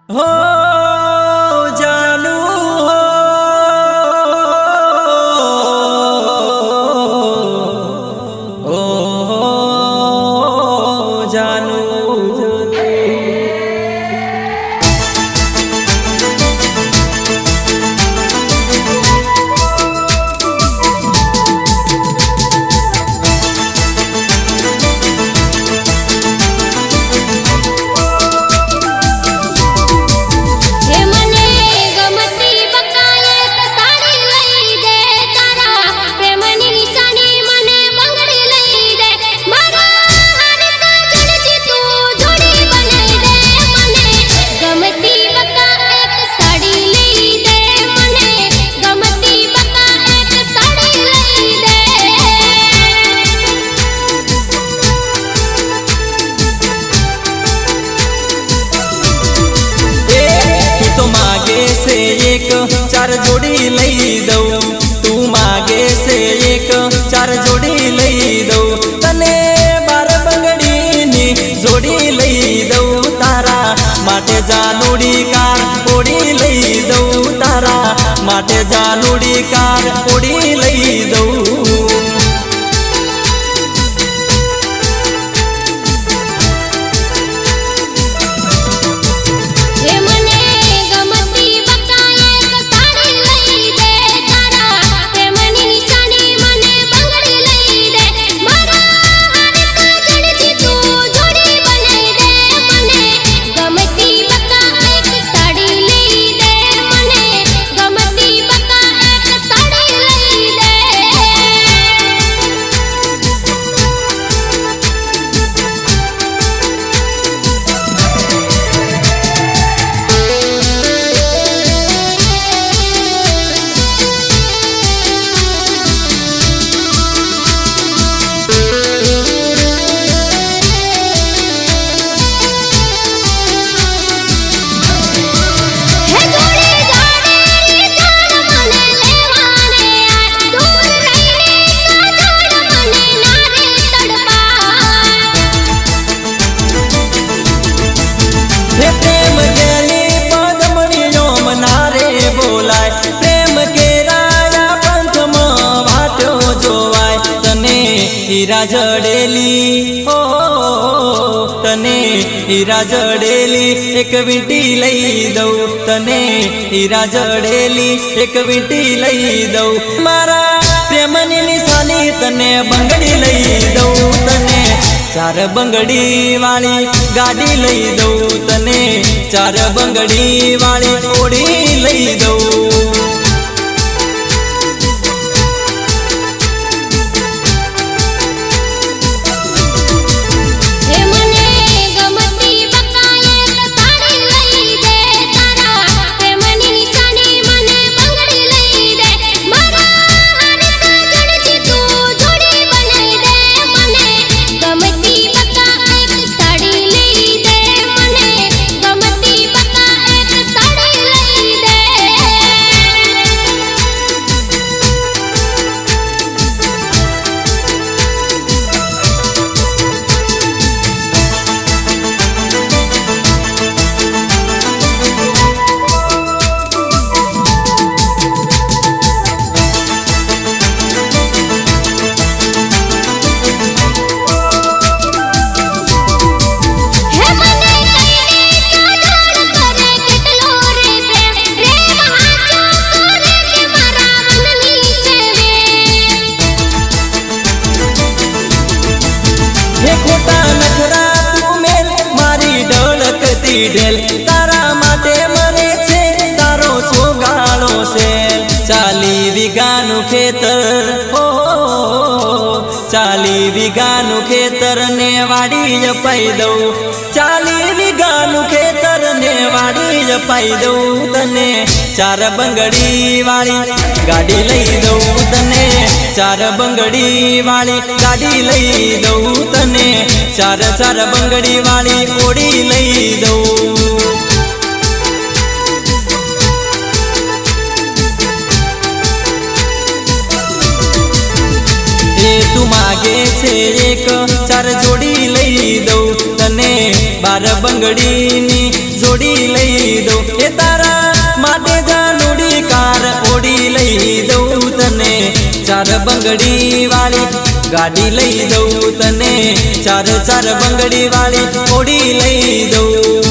हो जानू हो जानू एक चार जोड़ी लई दऊ तू मागे से एक चार जोड़ी लई दऊ तने 12 बंगड़ी नी जोड़ी लई दऊ तारा माटे जानूड़ी कार ओड़ी लई दऊ तारा माटे जानूड़ी कार ओड़ी लई दऊ प्रेम गेली पदमणियों मनारे बोलाय प्रेम के राया पंथ में भाट्यो जोवाय तने हीरा जड़ेली हो तने हीरा जड़ेली एक वींटी लई दऊ तने हीरा जड़ेली एक वींटी लई दऊ मारा प्रेमनी निशानी तने बंगड़ी लई दऊ तने चार बंगड़ी वाली गाड़ी लई दऊ तने चार बंगड़ी वाली ओड़ी लई दऊ खोटा नखरा तू मेल मारी ढोलकती ढेल तारा माटे मरे छे तारो छोगाड़ो सेल 40 वीघानु खेतर हो 40 वीघानु खेतर ने वाड़ी जपाई दऊ 40 वीघानु खेतर ने वाड़ी जपाई दऊ तने चार बंगड़ी वाली गाड़ी लई दऊ तने चार बंगड़ी वाली गाड़ी लई दऊ तने चार चार बंगड़ी वाली ओड़ी लई दऊ तू मागे छे एक चार जोड़ी लई दऊ तने 12 बंगड़ी नी જોડી લઈ દઉં એ તારા માટે જાનુડી કાર ઓડી લઈ દઉં તને ચાર બંગડી વાળી ગાડી લઈ દઉં તને ચાર ચાર બંગડી વાળી ઓડી લઈ દઉં